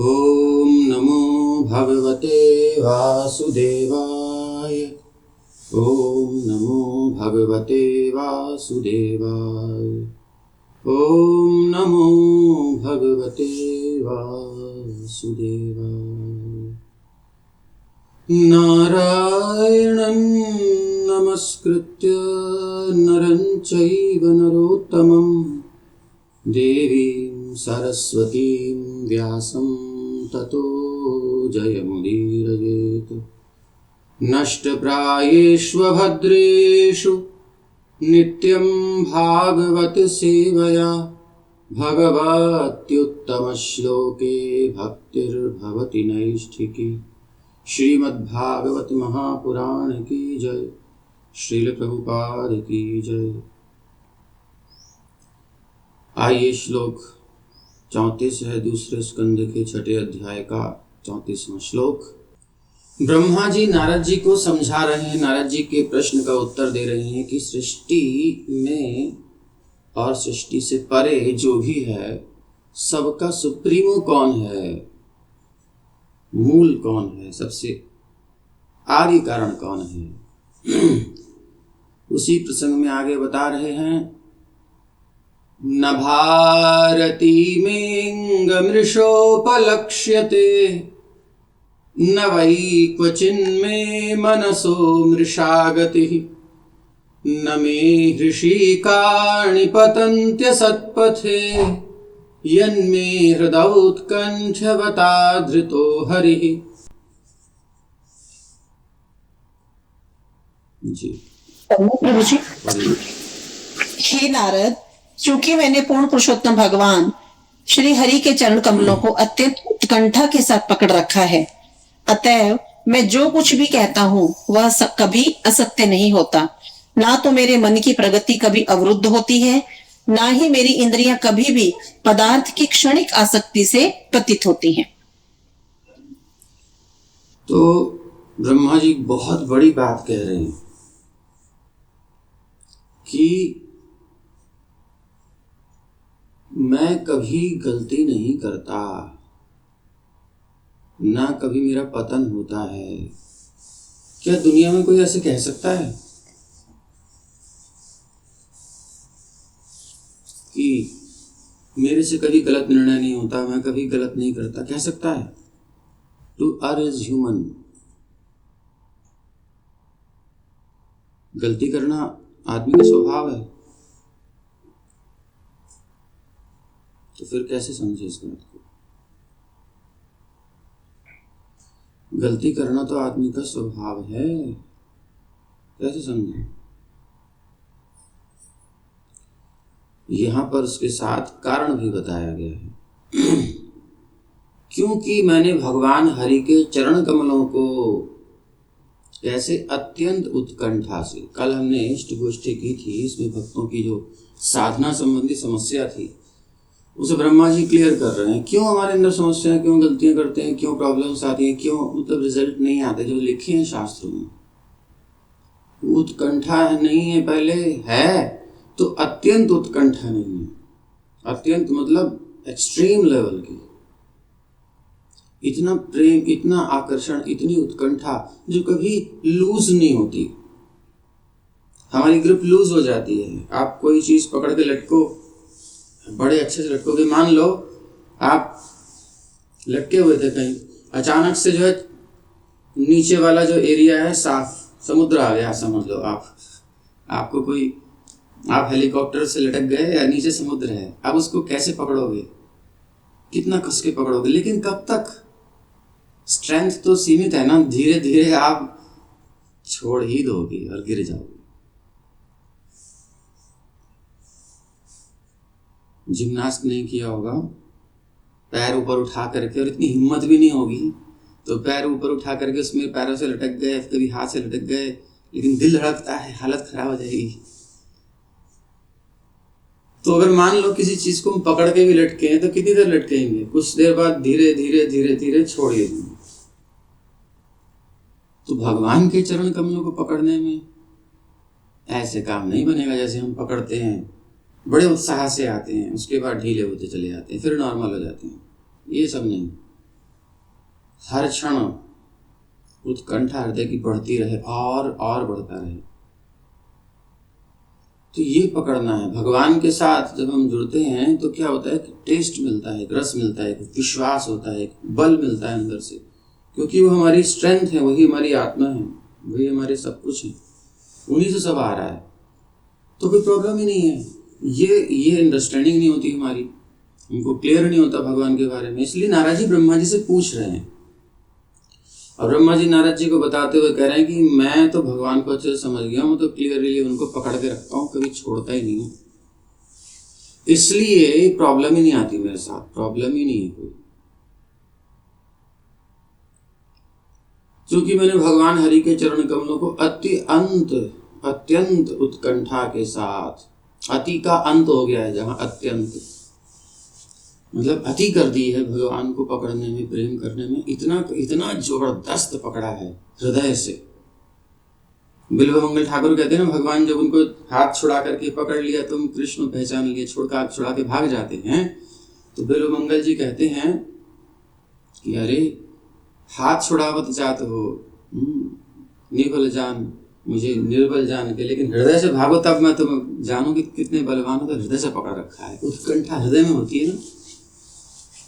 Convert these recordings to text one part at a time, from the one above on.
ॐ नमो भगवते वासुदेवाय। ॐ नमो भगवते वासुदेवाय। ॐ नमो भगवते वासुदेवाय। नारायणं नमस्कृत्य नरं चैव नरोत्तमं देवीं सरस्वतीं व्यासं ततो जयमुदीरयेत्। नष्टप्रायेष्वभद्रेषु नित्यं भागवत सेवया भगवत्युत्तमश्लोके भक्तिर्भवति नैष्ठिकी। श्रीमद्भागवत महापुराण की जय। श्रील प्रभुपाद की जय। आइए श्लोक 34 है दूसरे स्कंद के छठे अध्याय का 34वां श्लोक। ब्रह्मा जी नारद जी को समझा रहे हैं, नारद जी के प्रश्न का उत्तर दे रहे हैं कि सृष्टि में और सृष्टि से परे जो भी है सबका सुप्रीमो कौन है, मूल कौन है, सबसे आदि कारण कौन है। उसी प्रसंग में आगे बता रहे हैं, न भारती मेऽङ्गमृषोपलक्ष्यते न वै क्वचिन्मे मनसो मृषागतिः न मे हृषीकाणि पतन्त्यसत्पथे यन्मे हृदौत्कण्ठवता धृतो हरिः। जी प्रभु जी। हे नारद, चूंकि मैंने पूर्ण पुरुषोत्तम भगवान श्री हरि के चरण कमलों को अत्यंत उत्कंठा के साथ पकड़ रखा है, अतएव मैं जो कुछ भी कहता हूँ वह कभी असत्य नहीं होता। ना तो मेरे मन की प्रगति कभी अवरुद्ध होती है, ना ही मेरी इंद्रियां कभी भी पदार्थ की क्षणिक आसक्ति से पतित होती हैं। तो ब्रह्मा जी बहुत बड़ी बात कह रहे हैं कि मैं कभी गलती नहीं करता, ना कभी मेरा पतन होता है। क्या दुनिया में कोई ऐसे कह सकता है कि मेरे से कभी गलत निर्णय नहीं होता, मैं कभी गलत नहीं करता? कह सकता है? To err is human. गलती करना आदमी का स्वभाव है। तो फिर कैसे समझे इस बात को? गलती करना तो आदमी का स्वभाव है, कैसे समझे? यहां पर उसके साथ कारण भी बताया गया है। क्योंकि मैंने भगवान हरि के चरण कमलों को कैसे अत्यंत उत्कंठा से, कल हमने इष्ट गोष्ठी की थी, इसमें भक्तों की जो साधना संबंधी समस्या थी उसे ब्रह्मा जी क्लियर कर रहे हैं। क्यों हमारे अंदर समस्याएं, क्यों गलतियां करते हैं, क्यों प्रॉब्लम्स आती हैं, क्यों मतलब रिजल्ट नहीं आते जो लिखे हैं शास्त्रों में। उत्कंठा नहीं है, पहले है तो अत्यंत उत्कंठा नहीं है। अत्यंत मतलब एक्सट्रीम लेवल की, इतना प्रेम, इतना आकर्षण, इतनी उत्कंठा जो कभी लूज नहीं होती। हमारी ग्रिप लूज हो जाती है। आप कोई चीज पकड़ के लटको, बड़े अच्छे से लटकोगे। मान लो आप लटके हुए थे कहीं, अचानक से जो है नीचे वाला जो एरिया है साफ, समुद्र आ गया समझ लो। आपको कोई, आप हेलीकॉप्टर से लटक गए या नीचे समुद्र है, आप उसको कैसे पकड़ोगे? कितना कस के पकड़ोगे, लेकिन कब तक? स्ट्रेंथ तो सीमित है ना, धीरे धीरे आप छोड़ ही दोगे और गिर जाओगे। जिम्नास्ट नहीं किया होगा, पैर ऊपर उठा करके, और इतनी हिम्मत भी नहीं होगी तो पैर ऊपर उठा करके उसमें पैरों से लटक गए, कभी हाथ से लटक गए, लेकिन दिल धड़कता है, हालत खराब हो जाएगी। तो अगर मान लो किसी चीज को हम पकड़ के भी लटके हैं तो कितनी देर लटकेंगे? कुछ देर बाद धीरे धीरे धीरे धीरे छोड़िए। तो भगवान के चरण कमलों को पकड़ने में ऐसे काम नहीं बनेगा जैसे हम पकड़ते हैं, बड़े उत्साह से आते हैं, उसके बाद ढीले होते चले जाते हैं, फिर नॉर्मल हो जाते हैं। ये सब नहीं। हर क्षण उत्कंठा हृदय की बढ़ती रहे और बढ़ता रहे। तो ये पकड़ना है। भगवान के साथ जब हम जुड़ते हैं तो क्या होता है कि टेस्ट मिलता है, एक रस मिलता है, एक विश्वास होता है, एक बल मिलता है अंदर से, क्योंकि वो हमारी स्ट्रेंथ है, वही हमारी आत्मा है, वही हमारे सब कुछ है, उन्हीं से सब आ रहा है। तो कोई प्रॉब्लम ही नहीं है। ये अंडरस्टैंडिंग नहीं होती हमारी, हमको क्लियर नहीं होता भगवान के बारे में। इसलिए नारद जी ब्रह्मा जी से पूछ रहे हैं और ब्रह्मा जी नारद जी को बताते हुए कह रहे हैं कि मैं तो भगवान को अच्छे से समझ गया हूँ, तो क्लियरली उनको पकड़ के रखता हूँ, कभी छोड़ता ही नहीं हूँ, इसलिए प्रॉब्लम ही नहीं आती मेरे साथ, प्रॉब्लम ही नहीं है कोई। क्योंकि मैंने भगवान हरि के चरण कमलों को अत्यंत उत्कंठा के साथ, अति का अंत हो गया है, जहां अत्यंत मतलब अति कर दी है भगवान को पकड़ने में, प्रेम करने में, इतना जबरदस्त पकड़ा है हृदय से। बिल्वमंगल ठाकुर कहते हैं ना, भगवान जब उनको हाथ छुड़ा करके पकड़ लिया, तुम कृष्ण पहचान लिए, छुड़ा के भाग जाते हैं, तो बिल्वमंगल जी कहते हैं कि अरे हाथ छुड़ावत जात हो, निर्बल जान मुझे निर्बल जान के, लेकिन हृदय से भागो तब मैं तुम जानू कि कितने बलवान हो। तो हृदय से पकड़ रखा है, उत्कंठा हृदय में होती है ना,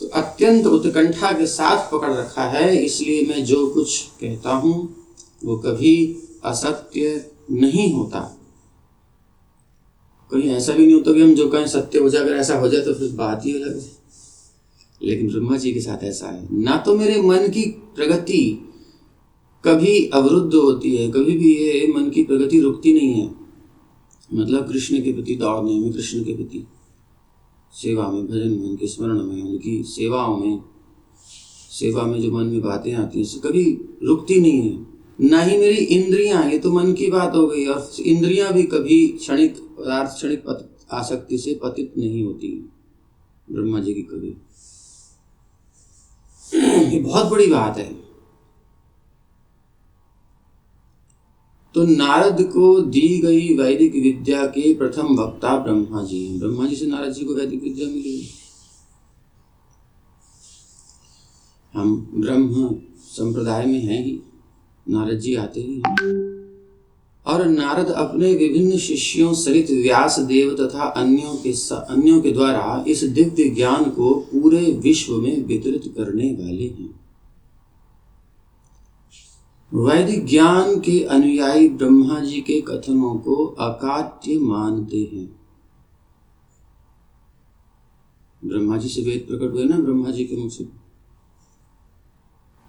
तो अत्यंत उत्कंठा के साथ पकड़ रखा है। इसलिए मैं जो कुछ कहता हूं वो कभी असत्य नहीं होता। कहीं ऐसा भी नहीं होता कि हम जो कहें सत्य हो जाए, अगर ऐसा हो जाए तो फिर बात ही अलग है। लेकिन ब्रह्मा जी के साथ ऐसा है, ना तो मेरे मन की प्रगति कभी अवरुद्ध होती है, कभी भी ये मन की प्रगति रुकती नहीं है। मतलब कृष्ण के प्रति दौड़ने में, कृष्ण के प्रति सेवा में, भजन में, उनके स्मरण में, उनकी सेवाओं में, सेवा में जो मन में बातें आती हैं कभी रुकती नहीं है। ना ही मेरी इंद्रियां, ये तो मन की बात हो गई, और इंद्रियां भी कभी क्षणिक पदार्थ, क्षणिक आसक्ति से पतित नहीं होती ब्रह्मा जी की कभी। ये बहुत बड़ी बात है। तो नारद को दी गई वैदिक विद्या के प्रथम वक्ता ब्रह्मा जी हैं। ब्रह्मा जी से नारद जी को वैदिक विद्या मिली। हम ब्रह्म संप्रदाय में हैं ही, नारद जी आते ही हैं। और नारद अपने विभिन्न शिष्यों सहित व्यास देव तथा अन्यों के द्वारा इस दिव्य ज्ञान को पूरे विश्व में वितरित करने वाले हैं। वैदिक ज्ञान के अनुयायी ब्रह्मा जी के कथनों को अकाट्य मानते हैं। ब्रह्मा जी से वेद प्रकट हुए ना, ब्रह्मा जी के मुख से,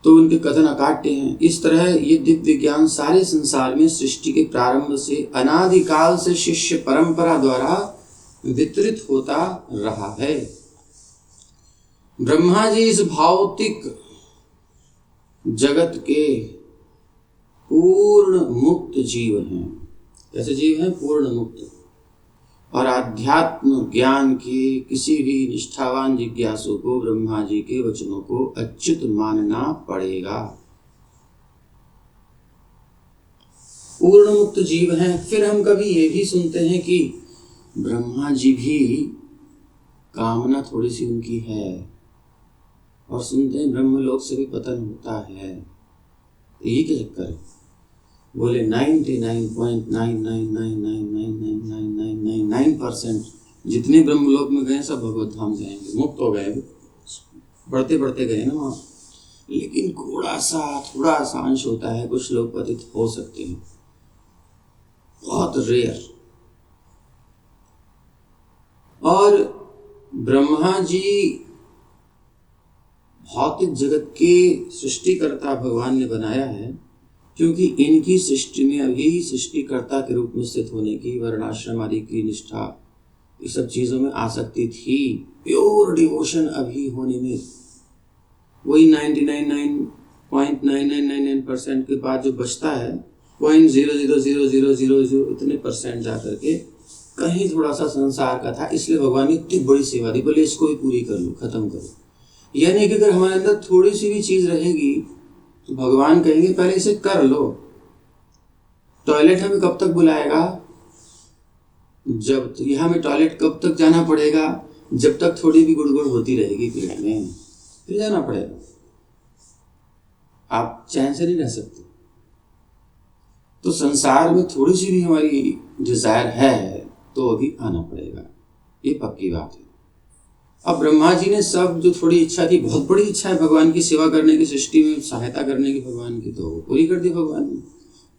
तो उनके कथन अकाट्य हैं। इस तरह ये दिव्य ज्ञान सारे संसार में सृष्टि के प्रारंभ से अनादिकाल से शिष्य परंपरा द्वारा वितरित होता रहा है। ब्रह्मा जी इस भौतिक जगत के पूर्ण मुक्त जीव हैं। कैसे जीव हैं? पूर्ण मुक्त। और आध्यात्म ज्ञान के किसी भी निष्ठावान जिज्ञासु को ब्रह्मा जी के वचनों को अच्युत मानना पड़ेगा। पूर्ण मुक्त जीव हैं। फिर हम कभी ये भी सुनते हैं कि ब्रह्मा जी भी कामना थोड़ी सी उनकी है, और सुनते हैं ब्रह्मलोक से भी पतन होता है। यही क्या चक्कर है? बोले 99.999999999% जितने ब्रह्मलोक में गए सब भगवत धाम जाएंगे, मुक्त हो गए, बढ़ते बढ़ते गए ना वहाँ। लेकिन थोड़ा सा अंश होता है, कुछ लोग पतित हो सकते हैं, बहुत रेयर। और ब्रह्मा जी भौतिक जगत के सृष्टिकर्ता भगवान ने बनाया है, क्योंकि इनकी सृष्टि में अभी सृष्टिकर्ता के रूप में स्थित होने की, वर्णाश्रम आदि की निष्ठा, इस सब चीजों में आसक्ति थी। प्योर डिवोशन अभी होने में वही 99.9999% के बाद जो बचता है 0.00000 इतने % जाकर के कहीं थोड़ा सा संसार का था। इसलिए भगवान ने इतनी बड़ी सेवा दी, बोले इसको भी पूरी कर लो, खत्म करो। यानी कि अगर हमारे अंदर थोड़ी सी भी चीज रहेगी तो भगवान कहेंगे पहले इसे कर लो। टॉयलेट हमें कब तक बुलाएगा? जब यहाँ में टॉयलेट कब तक जाना पड़ेगा? जब तक थोड़ी भी गुड़गुड़ होती रहेगी पेट में, फिर जाना पड़ेगा। आप चैन से नहीं रह सकते। तो संसार में थोड़ी सी भी हमारी डिजायर है तो अभी आना पड़ेगा, ये पक्की बात है। अब ब्रह्मा जी ने सब जो थोड़ी इच्छा थी, बहुत बड़ी इच्छा है भगवान की सेवा करने की, सृष्टि में सहायता करने की भगवान की, तो पूरी कर दी भगवान ने।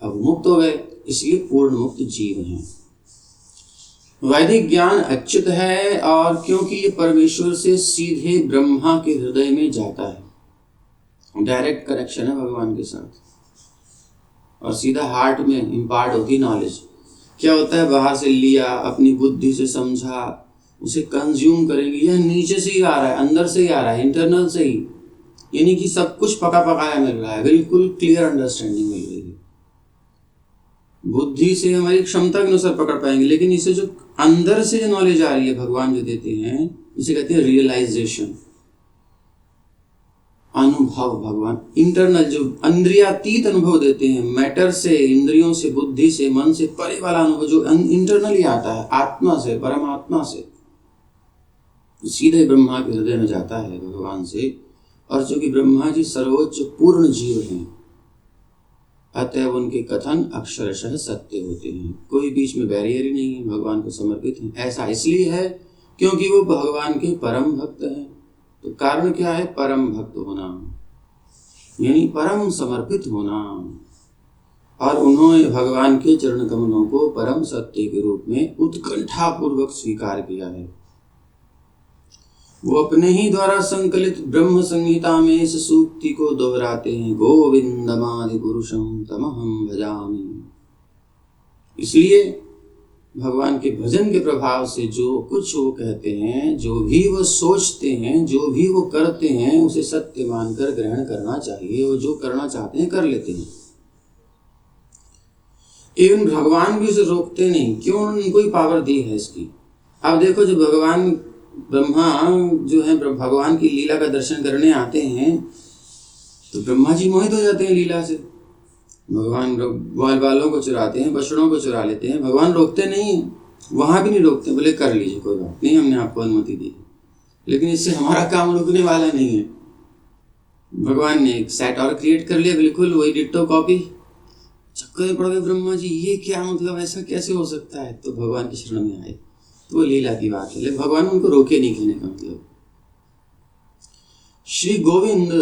अब मुक्त हो गए, इसलिए पूर्ण मुक्त जीव हैं। वैदिक ज्ञान अच्युत है, और क्योंकि ये परमेश्वर से सीधे ब्रह्मा के हृदय में जाता है, डायरेक्ट कनेक्शन है भगवान के साथ, और सीधा हार्ट में इम्पार्ट होती नॉलेज। क्या होता है, बाहर से लिया, अपनी बुद्धि से समझा, उसे कंज्यूम करेंगे, यह नीचे से ही आ रहा है, अंदर से ही आ रहा है, इंटरनल से ही, यानी कि सब कुछ पका पकाया मिल रहा है, बिल्कुल क्लियर अंडरस्टैंडिंग मिल रही है। बुद्धि से हमारी क्षमता के अनुसार पकड़ पाएंगे, लेकिन इसे जो अंदर से जो नॉलेज आ रही है भगवान जो देते हैं, इसे कहते हैं रियलाइजेशन, अनुभव। भगवान इंटरनल जो इंद्रियातीत अनुभव देते हैं, मैटर से, इंद्रियों से, बुद्धि से, मन से परे वाला अनुभव जो इंटरनली आता है, आत्मा से, परमात्मा से, सीधे ब्रह्मा के हृदय में जाता है भगवान से। और चूंकि ब्रह्मा जी सर्वोच्च पूर्ण जीव हैं, अतएव उनके कथन अक्षरशः सत्य होते हैं, कोई बीच में बैरियर ही नहीं है, भगवान को समर्पित हैं। ऐसा इसलिए है क्योंकि वो भगवान के परम भक्त हैं। तो कारण क्या है, परम भक्त होना, यानी परम समर्पित होना। और उन्होंने भगवान के चरण कमलों को परम सत्य के रूप में उत्कंठा पूर्वक स्वीकार किया है। वो अपने ही द्वारा संकलित ब्रह्म संहिता में इस सूक्ति को दोहराते हैं, गोविंदमादि पुरुषम तमहम भजामि। इसलिए भगवान के भजन के प्रभाव से जो कुछ वो कहते हैं, जो भी वो सोचते हैं, जो भी वो करते हैं, उसे सत्य मानकर ग्रहण करना चाहिए। वो जो करना चाहते हैं कर लेते हैं, एवं भगवान भी उसे रोकते नहीं। क्यों, उनको ही पावर दी है इसकी। अब देखो, जो भगवान ब्रह्मा जो है भगवान की लीला का दर्शन करने आते हैं, तो ब्रह्मा जी मोहित हो जाते हैं लीला से। भगवान ग्वाल बालों को चुराते हैं, बछड़ों को चुरा लेते हैं, भगवान रोकते नहीं हैं, वहां भी नहीं रोकते, बोले कर लीजिए, कोई बात नहीं, हमने आपको अनुमति दी। लेकिन इससे हमारा काम रुकने वाला नहीं है। भगवान ने एक सेट और क्रिएट कर लिया, बिल्कुल वही डिट्टो कॉपी। चक्कर में पड़ गए ब्रह्मा जी, ये क्या मतलब, ऐसा कैसे हो सकता है। तो भगवान की शरण में आए, तो वो लीला की बात है, लेकिन भगवान उनको रोके नहीं, कहने का मतलब। श्री गोविंद,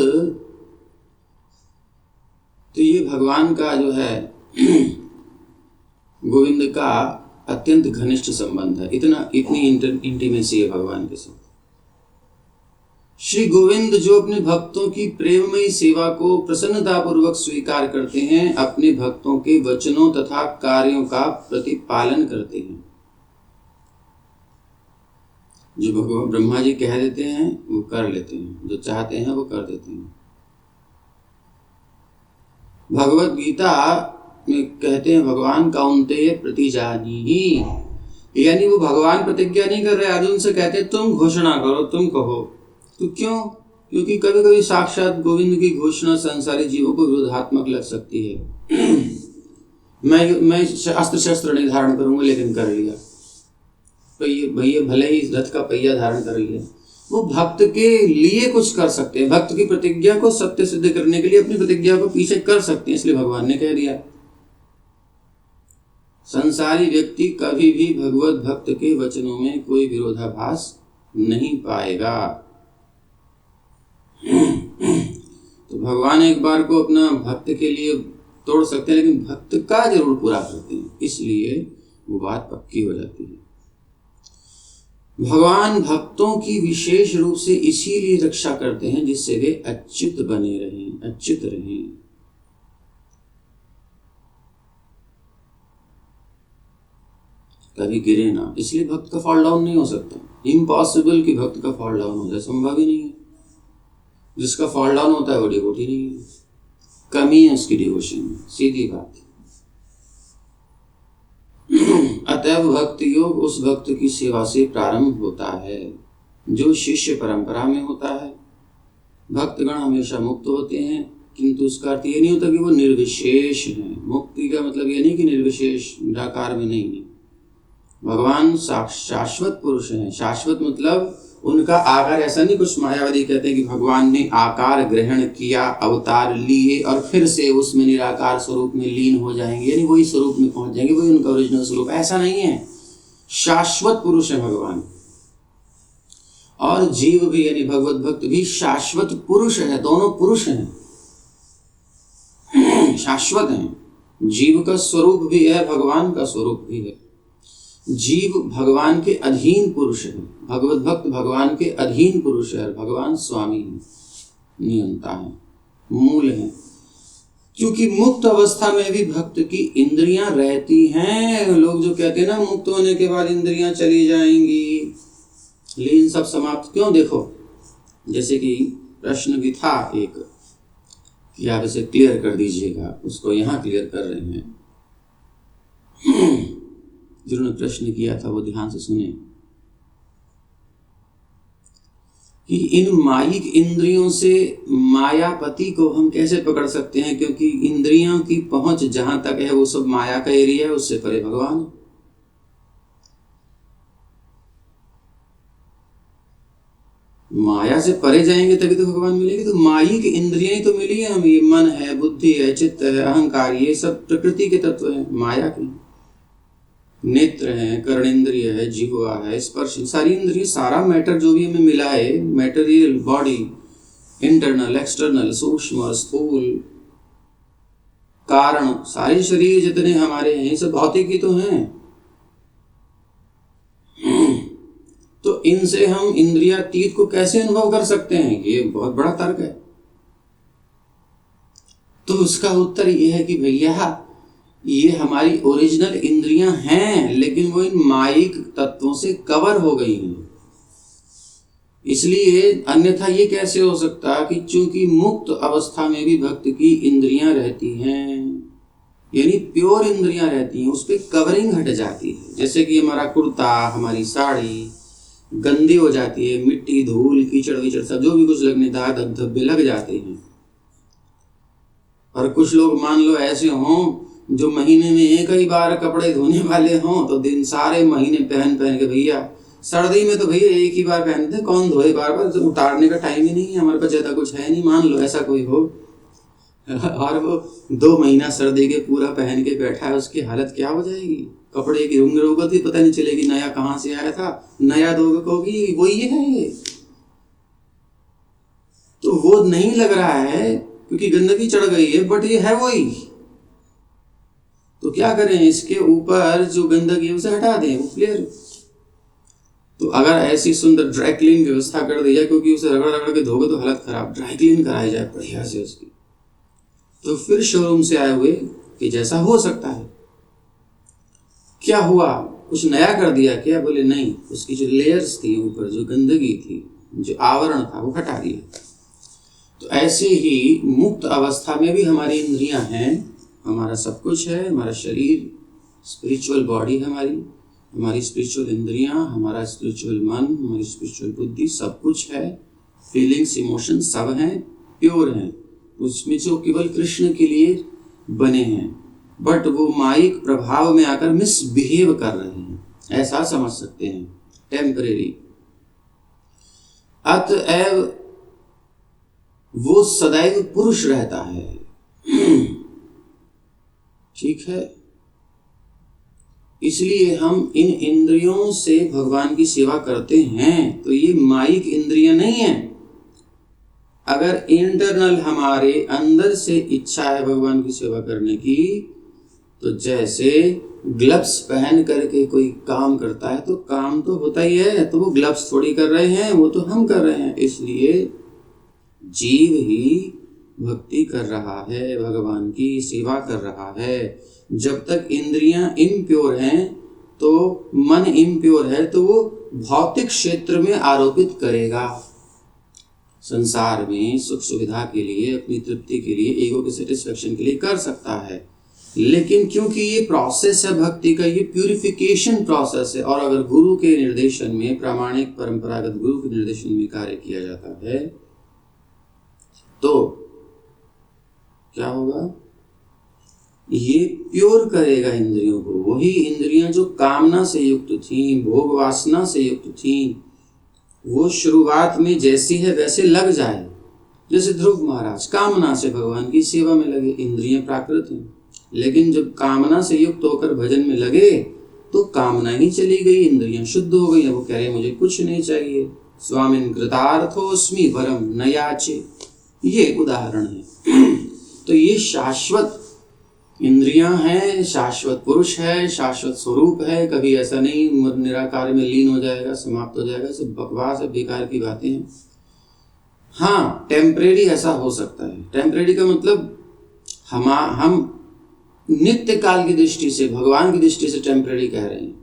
तो ये भगवान का जो है गोविंद का अत्यंत घनिष्ठ संबंध है, इतनी इंटीमेसी है भगवान के साथ। श्री गोविंद जो अपने भक्तों की प्रेममयी सेवा को प्रसन्नतापूर्वक स्वीकार करते हैं, अपने भक्तों के वचनों तथा कार्यों का प्रतिपालन करते हैं। जो भगवान ब्रह्मा जी कह देते हैं वो कर लेते हैं, जो चाहते हैं वो कर देते हैं। भगवत गीता में कहते हैं, भगवान कौन्तेय प्रतिजानीहि, यानी वो भगवान प्रतिज्ञा नहीं कर रहे, अर्जुन से कहते तुम घोषणा करो, तुम कहो। तो क्यों, क्योंकि कभी कभी साक्षात गोविंद की घोषणा संसारी जीवों को विरोधात्मक लग सकती है। मैं अस्त्र शस्त्र नहीं धारण करूंगा, लेकिन कर लिया, तो ये भैया भले ही रथ का पहिया धारण कर लिया। वो भक्त के लिए कुछ कर सकते हैं, भक्त की प्रतिज्ञा को सत्य सिद्ध करने के लिए अपनी प्रतिज्ञा को पीछे कर सकते हैं, इसलिए भगवान ने कह दिया। संसारी व्यक्ति कभी भी भगवत भक्त के वचनों में कोई विरोधाभास नहीं पाएगा। तो भगवान एक बार को अपना भक्त के लिए तोड़ सकते हैं, लेकिन भक्त का जरूर पूरा करते हैं, इसलिए वो बात पक्की हो जाती है। भगवान भक्तों की विशेष रूप से इसीलिए रक्षा करते हैं जिससे वे अच्युत बने रहें, अच्युत रहें। कभी गिरे ना, इसलिए भक्त का फॉल डाउन नहीं हो सकता। इम्पॉसिबल कि भक्त का फॉल डाउन हो जाए, संभव ही नहीं है। जिसका फॉल डाउन होता है वो डिवोटी नहीं है, कमी है उसकी डिवोशन में, सीधी बात। अतएव भक्ति योग उस भक्त की सेवा से प्रारंभ होता है जो शिष्य परंपरा में होता है। भक्तगण हमेशा मुक्त होते हैं, किंतु उसका अर्थ ये नहीं होता कि वो निर्विशेष हैं। मुक्ति का मतलब ये नहीं कि निर्विशेष निराकार में नहीं है। भगवान शाश्वत पुरुष हैं। शाश्वत मतलब उनका आकार ऐसा नहीं, कुछ मायावादी कहते हैं कि भगवान ने आकार ग्रहण किया, अवतार लिए और फिर से उसमें निराकार स्वरूप में लीन हो जाएंगे, यानी वही स्वरूप में पहुंच जाएंगे, वही उनका ओरिजिनल स्वरूप। ऐसा नहीं है। शाश्वत पुरुष है भगवान, और जीव भी यानी भगवत भक्त भी शाश्वत पुरुष है। दोनों पुरुष हैं, शाश्वत हैं। जीव का स्वरूप भी है, भगवान का स्वरूप भी है। जीव भगवान के अधीन पुरुष है, भगवत भक्त भगवान के अधीन पुरुष है, भगवान स्वामी है, नियंता है, मूल है। क्योंकि मुक्त अवस्था में भी भक्त की इंद्रियां रहती हैं। लोग जो कहते हैं ना मुक्त होने के बाद इंद्रियां चली जाएंगी, लीन सब समाप्त, क्यों? देखो, जैसे कि प्रश्न भी था एक कि आप इसे क्लियर कर दीजिएगा, उसको यहाँ क्लियर कर रहे हैं। जिन्होंने प्रश्न किया था वो ध्यान से सुने कि इन माइक इंद्रियों से मायापति को हम कैसे पकड़ सकते हैं, क्योंकि इंद्रियों की पहुंच जहां तक है वो सब माया का एरिया है, उससे परे भगवान है। माया से परे जाएंगे तभी तो भगवान मिलेंगे। तो माइक इंद्रियां ही तो मिली है हमें, ये मन है, बुद्धि है, चित्त है, अहंकार, ये सब प्रकृति के तत्व हैं, माया के। नेत्र है, कर्णेंद्रिय है, जिह्वा है, स्पर्श, सारी इंद्रिय, सारा मैटर जो भी हमें मिला है, मैटेरियल बॉडी, इंटरनल एक्सटर्नल, सूक्ष्म स्थूल, कारण, सारे शरीर जितने हमारे हैं सब भौतिक ही तो हैं। तो इनसे हम इंद्रियातीत को कैसे अनुभव कर सकते हैं, ये बहुत बड़ा तर्क है। तो उसका उत्तर ये है कि भैया ये हमारी ओरिजिनल इंद्रियां हैं, लेकिन वो इन माइक तत्वों से कवर हो गई हैं। इसलिए अन्यथा ये कैसे हो सकता कि चूंकि मुक्त अवस्था में भी भक्त की इंद्रियां रहती हैं, यानी प्योर इंद्रियां रहती हैं, उस पर कवरिंग हट जाती है। जैसे कि हमारा कुर्ता, हमारी साड़ी गंदी हो जाती है, मिट्टी, धूल, कीचड़ विचड़ सब जो भी कुछ लगने दाग धब्बे लग जाते हैं। और कुछ लोग मान लो ऐसे हों जो महीने में एक ही बार कपड़े धोने वाले हों, तो दिन सारे महीने पहन के, भैया सर्दी में तो भैया एक ही बार पहनते हैं, कौन धोए बार बार, तो उतारने का टाइम ही नहीं है हमारे पास, ज्यादा कुछ है नहीं। मान लो ऐसा कोई हो और वो 2 महीना सर्दी के पूरा पहन के बैठा है, उसकी हालत क्या हो जाएगी? कपड़े की रंग रोगत ही पता नहीं चलेगी, नया कहाँ से आया था, नया धोगे होगी वो ये है ये। तो वो नहीं लग रहा है क्योंकि गंदगी चढ़ गई है, बट ये है वही। तो क्या करें, इसके ऊपर जो गंदगी है उसे हटा दें, वो क्लियर। तो अगर ऐसी सुंदर ड्राई क्लीन व्यवस्था कर दी जाए, क्योंकि उसे रगड़ रगड़ के धोगे तो हालत खराब, ड्राई क्लीन कराई जाए बढ़िया से उसकी, तो फिर शोरूम से आए हुए कि जैसा हो सकता है। क्या हुआ, कुछ नया कर दिया क्या? बोले नहीं, उसकी जो लेयर्स थी ऊपर, जो गंदगी थी, जो आवरण था, वो हटा दिया। तो ऐसे ही मुक्त अवस्था में भी हमारी इंद्रियां हैं, हमारा सब कुछ है, हमारा शरीर, स्पिरिचुअल बॉडी हमारी स्पिरिचुअल इंद्रियां, हमारा स्पिरिचुअल मन, हमारी स्पिरिचुअल बुद्धि, सब कुछ है, फीलिंग्स, इमोशन सब हैं, प्योर हैं, उसमें जो केवल कृष्ण के लिए बने हैं, बट वो माइक प्रभाव में आकर मिसबिहेव कर रहे हैं, ऐसा समझ सकते हैं, टेम्परेरी। अतएव वो सदैव पुरुष रहता है। ठीक है, इसलिए हम इन इंद्रियों से भगवान की सेवा करते हैं, तो ये माइक इंद्रियां नहीं है। अगर इंटरनल हमारे अंदर से इच्छा है भगवान की सेवा करने की, तो जैसे ग्लव्स पहन करके कोई काम करता है तो काम तो होता ही है, तो वो ग्लव्स थोड़ी कर रहे हैं, वो तो हम कर रहे हैं। इसलिए जीव ही भक्ति कर रहा है, भगवान की सेवा कर रहा है। जब तक इंद्रियां इम्प्योर हैं, तो मन इम्प्योर है, तो वो भौतिक क्षेत्र में आरोपित करेगा। संसार में सुख सुविधा के लिए, अपनी तृप्ति के लिए, ईगो के सेटिस्फेक्शन के लिए कर सकता है, लेकिन क्योंकि ये प्रोसेस है भक्ति का, ये प्यूरिफिकेशन प्रोसेस है, और अगर गुरु के निर्देशन में, प्रामाणिक परंपरागत गुरु के निर्देशन में कार्य किया जाता है, तो क्या होगा, ये प्योर करेगा इंद्रियों को। वही इंद्रियां जो कामना से युक्त थीं, भोग वासना से युक्त थीं, वो शुरुआत में जैसी है वैसे लग जाए। जैसे ध्रुव महाराज कामना से भगवान की सेवा में लगे, इंद्रियां प्राकृत हैं, लेकिन जब कामना से युक्त होकर भजन में लगे तो कामना ही चली गई, इंद्रियां शुद्ध हो गई। अब वो कह रहे मुझे कुछ नहीं चाहिए, स्वामिन कृतार्थोस्मि वरम न याचे। ये एक उदाहरण है। तो ये शाश्वत इंद्रियां हैं, शाश्वत पुरुष है, शाश्वत स्वरूप है। कभी ऐसा नहीं निराकार में लीन हो जाएगा, समाप्त हो जाएगा। सब बकवास है, बेकार की बातें हैं। हाँ, टेम्परेरी ऐसा हो सकता है। टेम्परेरी का मतलब हम नित्य काल की दृष्टि से, भगवान की दृष्टि से टेम्परेरी कह रहे हैं,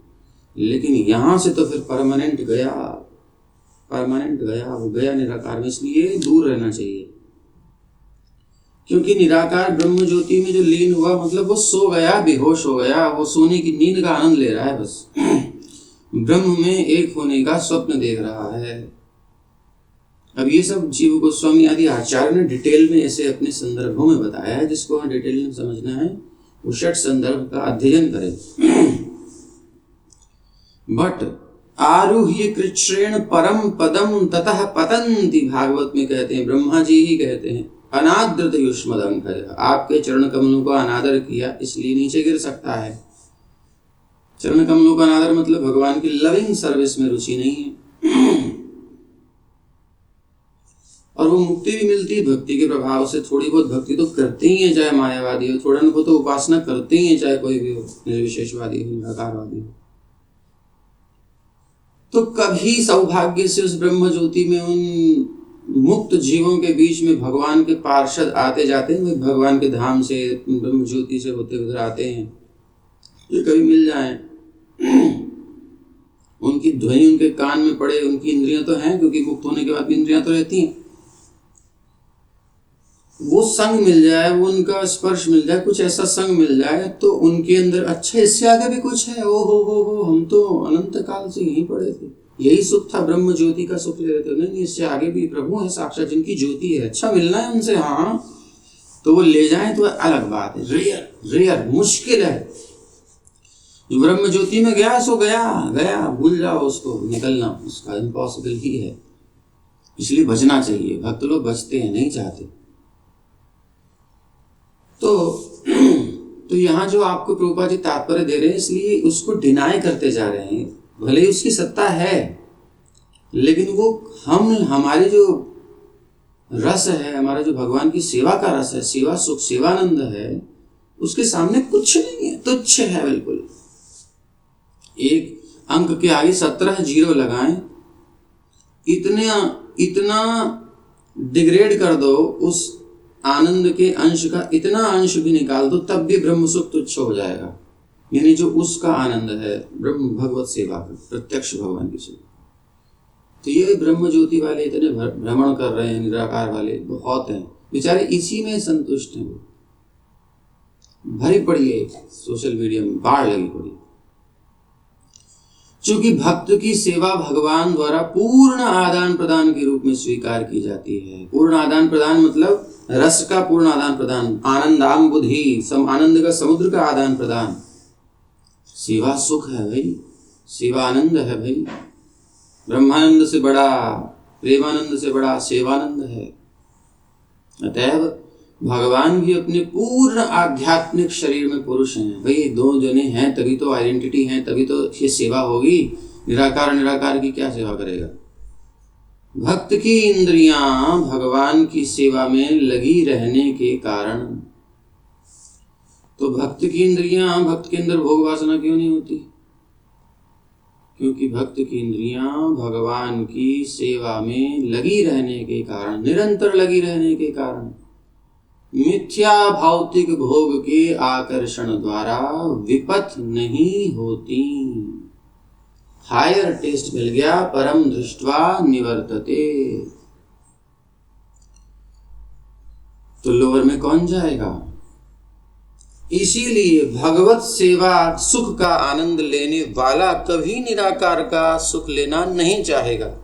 लेकिन यहां से तो फिर परमानेंट गया, वो गया निराकार में। इसलिए दूर रहना चाहिए, क्योंकि निराकार ब्रह्म ज्योति में जो लीन हुआ मतलब वो सो गया, बेहोश हो गया, वो सोने की नींद का आनंद ले रहा है बस। ब्रह्म में एक होने का स्वप्न देख रहा है। अब ये सब जीव गोस्वामी आदि आचार्य ने डिटेल में ऐसे अपने संदर्भों में बताया है, जिसको हमें डिटेल में समझना है वो षट संदर्भ का अध्ययन करें। बट आरुह्य कृच्छ्रेण परम पदम ततः पतंति, भागवत में कहते हैं, ब्रह्मा जी ही कहते हैं, अनादृत युष्मदंकय, आपके चरण कमलों को अनादर किया इसलिए नीचे गिर सकता है। चरण कमलों का अनादर मतलब भगवान की लविंग सर्विस में रुचि नहीं है। और वो मुक्ति भी मिलती है भक्ति के प्रभाव से। थोड़ी बहुत भक्ति तो करते ही है, चाहे मायावादी हो, थोड़ा ना तो उपासना करते ही है, चाहे कोई भी हो, निर्विशेषवादी हो, निराकारवादी हो। तो कभी सौभाग्य से उस ब्रह्म ज्योति में उन मुक्त जीवों के बीच में भगवान के पार्षद आते जाते हैं, भगवान के धाम से, ब्रह्म ज्योति से होते उधर आते हैं, ये कभी मिल जाए, उनकी ध्वनि उनके कान में पड़े, उनकी इंद्रियां तो हैं, क्योंकि मुक्त होने के बाद भी इंद्रियां तो रहती हैं, वो संग मिल जाए, वो उनका स्पर्श मिल जाए, कुछ ऐसा संग मिल जाए तो उनके अंदर अच्छा इससे आगे भी कुछ है, ओ हो, हम तो अनंत काल से यहीं पड़े थे, यही सुख था, ब्रह्म ज्योति का सुख ले रहे थे। नहीं, इससे आगे भी प्रभु है साक्षात, जिनकी ज्योति है, अच्छा मिलना है उनसे, हाँ, तो वो ले जाए तो अलग बात है। रेयर मुश्किल है। जो ब्रह्म ज्योति में गया सो गया, भूल जाओ उसको, निकलना उसका इम्पॉसिबल ही है। इसलिए बचना चाहिए। भक्त लोग बचते हैं, नहीं चाहते। तो यहाँ जो आपको प्रभुपाद जी तात्पर्य दे रहे हैं, इसलिए उसको डिनाई करते जा रहे हैं। भले ही उसकी सत्ता है, लेकिन वो हमारी जो रस है, हमारा जो भगवान की सेवा का रस है, सेवा सुख, सेवानंद है, उसके सामने कुछ नहीं है, तुच्छ है बिल्कुल। एक अंक के आगे 17 जीरो लगाएं, इतना डिग्रेड कर दो, उस आनंद के अंश का इतना अंश भी निकाल दो, तब भी ब्रह्म सुख तुच्छ हो जाएगा। यानी जो उसका आनंद है ब्रह्म भगवत सेवा का, प्रत्यक्ष भगवान की सेवा। तो ये ब्रह्म ज्योति वाले इतने भ्रमण कर रहे हैं, निराकार वाले बहुत हैं, बेचारे इसी में संतुष्ट हैं। भरी पड़ी है सोशल मीडिया में, बाढ़ लगी पड़ी। चूंकि भक्त की सेवा भगवान द्वारा पूर्ण आदान प्रदान के रूप में स्वीकार की जाती है। पूर्ण आदान प्रदान मतलब रस का पूर्ण आदान प्रदान, आनंदाम बुद्धि, आनंद का समुद्र का आदान प्रदान। सेवा सुख है भाई, सेवा आनंद है भाई। ब्रह्मानंद से बड़ा, प्रेमानंद से बड़ा सेवानंद है। अतएव भगवान भी अपने पूर्ण आध्यात्मिक शरीर में पुरुष हैं भाई। दो जने हैं तभी तो आइडेंटिटी है, तभी तो ये सेवा होगी। निराकार की क्या सेवा करेगा? भक्त की इंद्रियां भगवान की सेवा में लगी रहने के कारण, तो भक्त की इंद्रियां, भक्त के अंदर भोग वासना क्यों नहीं होती? क्योंकि भक्त की इंद्रियां भगवान की सेवा में लगी रहने के कारण, निरंतर लगी रहने के कारण, मिथ्या भौतिक भोग के आकर्षण द्वारा विपथ नहीं होती। हायर टेस्ट मिल गया, परम दृष्ट्वा निवर्तते। तो लोअर में कौन जाएगा? इसीलिए भगवत सेवा सुख का आनंद लेने वाला कभी निराकार का सुख लेना नहीं चाहेगा।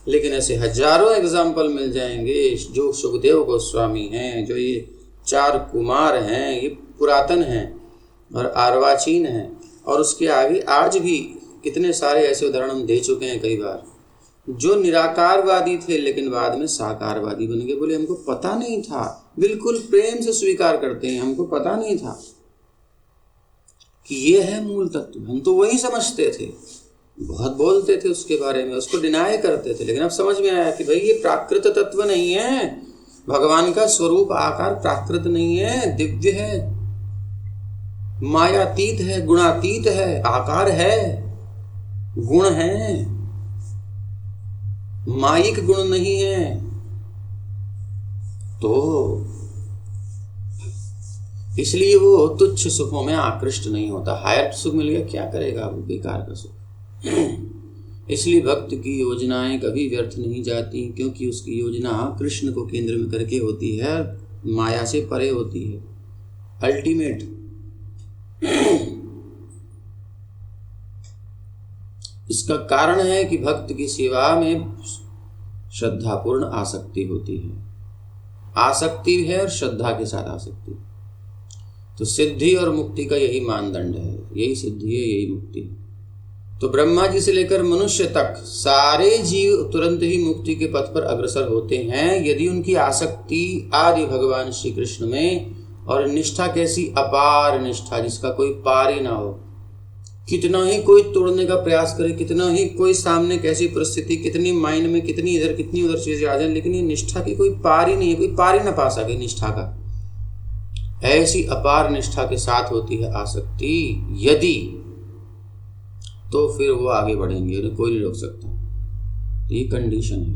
लेकिन ऐसे हजारों एग्जाम्पल मिल जाएंगे। जो सुखदेव गोस्वामी हैं, जो ये 4 कुमार हैं, ये पुरातन हैं और अर्वाचीन हैं, और उसके आगे आज भी कितने सारे ऐसे उदाहरण हम दे चुके हैं कई बार। जो निराकारवादी थे लेकिन बाद में साकारवादी बन गए, बोले हमको पता नहीं था, बिल्कुल प्रेम से स्वीकार करते हैं, हमको पता नहीं था कि ये है मूल तत्व, हम तो वही समझते थे, बहुत बोलते थे उसके बारे में, उसको डिनाय करते थे, लेकिन अब समझ में आया कि भाई ये प्राकृत तत्व नहीं है, भगवान का स्वरूप आकार प्राकृत नहीं है, दिव्य है, मायातीत है, गुणातीत है, आकार है, गुण है, मायिक गुण नहीं है। तो इसलिए वो तुच्छ सुखों में आकृष्ट नहीं होता। हायर सुख मिल गया, क्या करेगा वो, बेकार का सुख। इसलिए भक्त की योजनाएं कभी व्यर्थ नहीं जाती, क्योंकि उसकी योजना कृष्ण को केंद्र में करके होती है, माया से परे होती है, अल्टीमेट। इसका कारण है कि भक्त की सेवा में श्रद्धापूर्ण आसक्ति होती है, आसक्ति है और श्रद्धा के साथ आसक्ति। तो सिद्धि और मुक्ति का यही मानदंड है, यही सिद्धि है, यही मुक्ति है। तो ब्रह्मा जी से लेकर मनुष्य तक सारे जीव तुरंत ही मुक्ति के पथ पर अग्रसर होते हैं यदि उनकी आसक्ति आदि भगवान श्री कृष्ण में, और निष्ठा कैसी, अपार निष्ठा जिसका कोई पार ही ना हो। कितना ही कोई तोड़ने का प्रयास करे, कितना ही कोई सामने कैसी परिस्थिति, कितनी माइंड में कितनी इधर कितनी उधर चीजें आ जाए, लेकिन ये निष्ठा की कोई पार ही नहीं है, कोई पार ही ना पा सके निष्ठा का। ऐसी अपार निष्ठा के साथ होती है आसक्ति यदि, तो फिर वो आगे बढ़ेंगे, उन्हें कोई नहीं रोक सकता। ये कंडीशन है।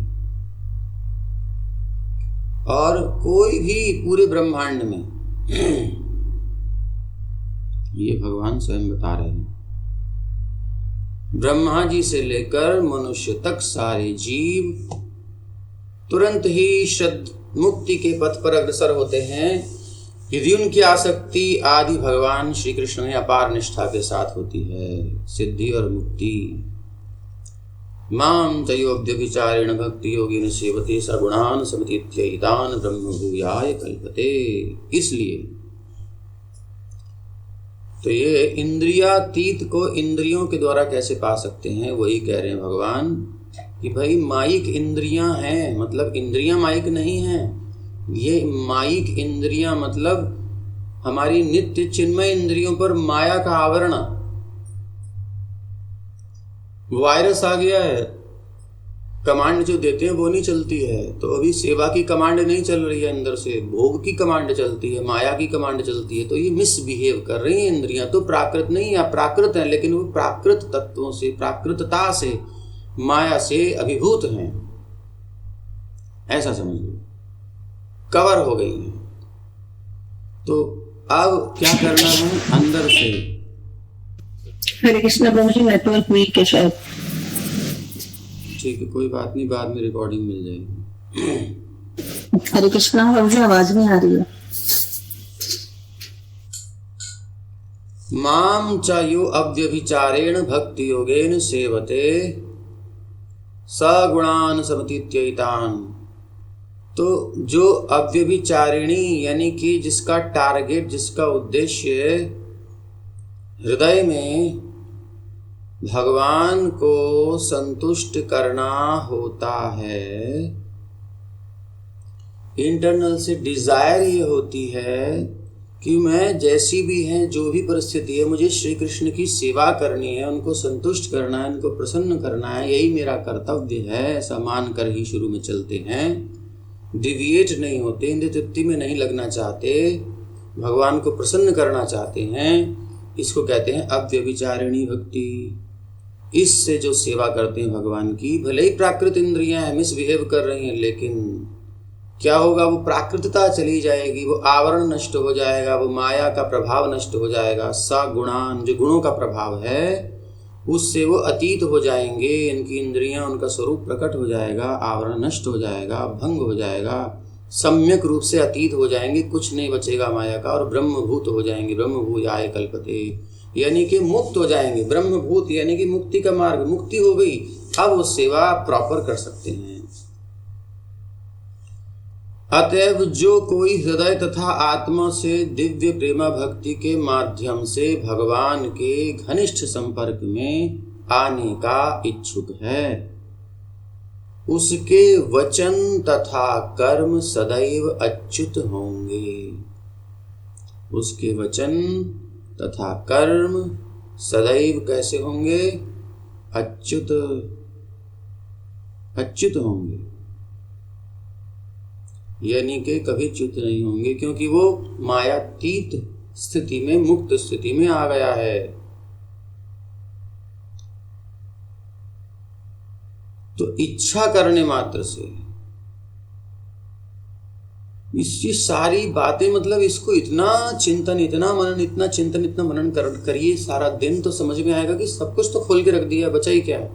और कोई भी पूरे ब्रह्मांड में ये भगवान स्वयं बता रहे हैं, ब्रह्मा जी से लेकर मनुष्य तक सारे जीव तुरंत ही मुक्ति के पथ पर अग्रसर होते हैं यदि उनकी आसक्ति आदि भगवान श्री कृष्ण में अपार निष्ठा के साथ होती है। सिद्धि और मुक्ति। मां चयोब्ध विचारेण भक्ति योगिन सेवते सगुणान समितित्यहितान ब्रह्म भूयाय कल्पते। इसलिए तो ये इंद्रियातीत को इंद्रियों के द्वारा कैसे पा सकते हैं, वही कह रहे हैं भगवान कि भाई माइक इंद्रियां हैं, मतलब इंद्रियां माइक नहीं हैं। ये माइक इंद्रियां मतलब हमारी नित्य चिन्मय इंद्रियों पर माया का आवरण। वायरस आ गया है, कमांड जो देते हैं वो नहीं चलती है, तो अभी सेवा की कमांड नहीं चल रही है, अंदर से भोग की कमांड चलती है, माया की कमांड चलती है। तो ये मिसबिहेव कर रही हैं इंद्रियां। तो प्राकृत नहीं या प्राकृत है, लेकिन वो प्राकृत तत्वों से, प्राकृतता से, माया से अभिभूत हैं, ऐसा समझ लो, कवर हो गई है। तो अब क्या करना है, अंदर से। हरे कृष्ण प्रभु जी, नेटवर्क वीक है शायद। ठीक है, कोई बात नहीं, बाद में रिकॉर्डिंग मिल जाएगी। हरे कृष्णा प्रभु जी, आवाज नहीं आ रही है। माम च यो अव्यभिचारेण भक्ति योगेन सेवते सगुणान समतीत्यैतान। तो जो अव्यभिचारिणी यानी कि जिसका टारगेट, जिसका उद्देश्य हृदय में भगवान को संतुष्ट करना होता है, इंटरनल से डिजायर ये होती है कि मैं जैसी भी है, जो भी परिस्थिति है, मुझे श्री कृष्ण की सेवा करनी है, उनको संतुष्ट करना है, उनको प्रसन्न करना है, यही मेरा कर्तव्य है, ऐसा मान कर ही शुरू में चलते हैं। डिविएट नहीं होते, इंद्रिय तृप्ति में नहीं लगना चाहते, भगवान को प्रसन्न करना चाहते हैं। इसको कहते हैं अव्यभिचारिणी भक्ति। इससे जो सेवा करते हैं भगवान की, भले ही प्राकृत इंद्रियां हैं, मिसबिहेव कर रही हैं, लेकिन क्या होगा, वो प्राकृतता चली जाएगी, वो आवरण नष्ट हो जाएगा, वो माया का प्रभाव नष्ट हो जाएगा। सगुणान, जो गुणों का प्रभाव है, उससे वो अतीत हो जाएंगे। इनकी इंद्रियां, उनका स्वरूप प्रकट हो जाएगा, आवरण नष्ट हो जाएगा, भंग हो जाएगा, सम्यक रूप से अतीत हो जाएंगे, कुछ नहीं बचेगा माया का, और ब्रह्मभूत हो जाएंगे। ब्रह्मभूयाय कल्पते, यानी कि मुक्त हो जाएंगे। ब्रह्मभूत यानी कि मुक्ति का मार्ग, मुक्ति हो गई, अब वो सेवा प्रॉपर कर सकते हैं। अतएव जो कोई हृदय तथा आत्मा से दिव्य प्रेमा भक्ति के माध्यम से भगवान के घनिष्ठ संपर्क में आने का इच्छुक है, उसके वचन तथा कर्म सदैव अच्युत होंगे। उसके वचन तथा कर्म सदैव कैसे होंगे? अच्युत होंगे, यानी कि कभी च्युत नहीं होंगे, क्योंकि वो मायातीत स्थिति में, मुक्त स्थिति में आ गया है। तो इच्छा करने मात्र से इसकी सारी बातें, मतलब इसको इतना चिंतन, इतना मनन, इतना चिंतन, इतना मनन करिए सारा दिन, तो समझ में आएगा कि सब कुछ तो खोल के रख दिया, बचा ही क्या है।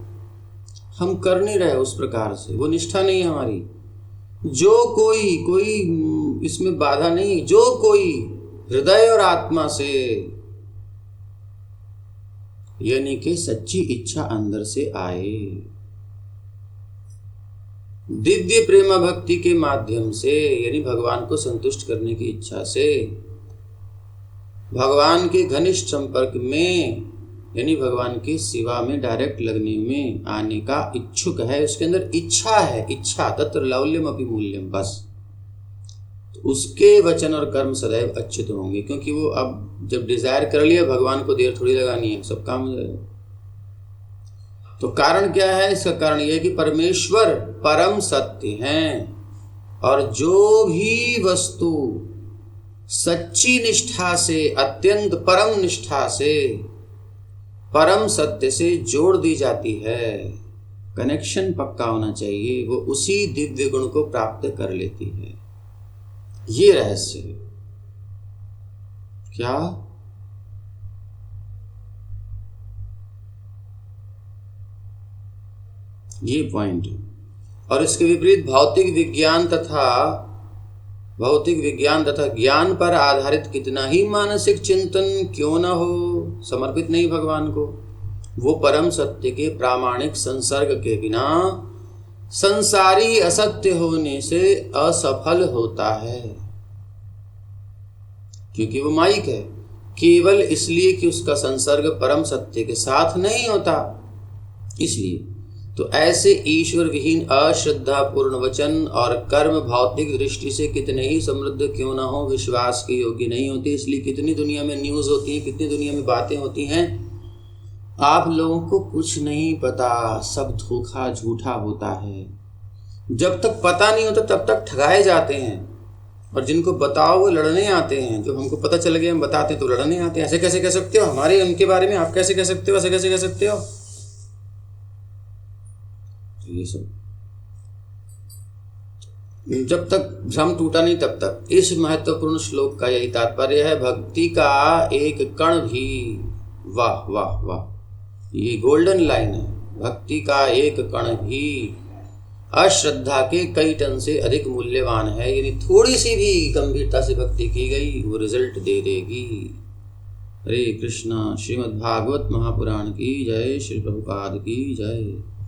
हम कर नहीं रहे उस प्रकार से, वो निष्ठा नहीं है हमारी। जो कोई इसमें बाधा नहीं, जो कोई हृदय और आत्मा से, यानी कि सच्ची इच्छा अंदर से आए, दिव्य प्रेम भक्ति के माध्यम से, यानी भगवान को संतुष्ट करने की इच्छा से, भगवान के घनिष्ठ संपर्क में, यानी भगवान के सेवा में डायरेक्ट लगने में आने का इच्छुक है, उसके अंदर इच्छा है, इच्छा तत्र लौल्यम अपि मूल्यम, बस, तो उसके वचन और कर्म सदैव अच्युत होंगे। क्योंकि वो अब जब डिजायर कर लिया, भगवान को देर थोड़ी लगानी है, सब काम हो जाएगा। तो कारण क्या है? इसका कारण यह है कि परमेश्वर परम सत्य हैं, और जो भी वस्तु सच्ची निष्ठा से, अत्यंत परम निष्ठा से, परम सत्य से जोड़ दी जाती है, कनेक्शन पक्का होना चाहिए, वो उसी दिव्य गुण को प्राप्त कर लेती है। ये रहस्य है। क्या? ये पॉइंट है। और इसके विपरीत भौतिक विज्ञान तथा ज्ञान पर आधारित कितना ही मानसिक चिंतन क्यों न हो, समर्पित नहीं भगवान को, वो परम सत्य के प्रामाणिक संसर्ग के बिना संसारी असत्य होने से असफल होता है। क्योंकि वो माइक है, केवल इसलिए कि उसका संसर्ग परम सत्य के साथ नहीं होता, इसलिए। तो ऐसे ईश्वर विहीन अश्रद्धा पूर्ण वचन और कर्म भौतिक दृष्टि से कितने ही समृद्ध क्यों ना हो, विश्वास के योग्य नहीं होते। इसलिए कितनी दुनिया में न्यूज़ होती है, कितनी दुनिया में बातें होती हैं, आप लोगों को कुछ नहीं पता, सब धोखा झूठा होता है। जब तक पता नहीं होता तब तक ठगाए जाते हैं, और जिनको बताओ वो लड़ने आते हैं। जो हमको पता चल गया हम बताते हैं तो लड़ने आते हैं। ऐसे कैसे कह सकते हो हमारे, उनके बारे में आप कैसे कह सकते हो, ऐसे कैसे कह सकते हो? ये सब जब तक भ्रम टूटा नहीं तब तक। इस महत्वपूर्ण श्लोक का यही तात्पर्य है, भक्ति का एक कण भी, वाह वाह वाह, ये गोल्डन लाइन है, भक्ति का एक कण भी अश्रद्धा के कई टन से अधिक मूल्यवान है। यानी थोड़ी सी भी गंभीरता से भक्ति की गई वो रिजल्ट दे देगी। हरे कृष्णा। श्रीमद् भागवत महापुराण की जय। श्री प्रभुपाद की जय।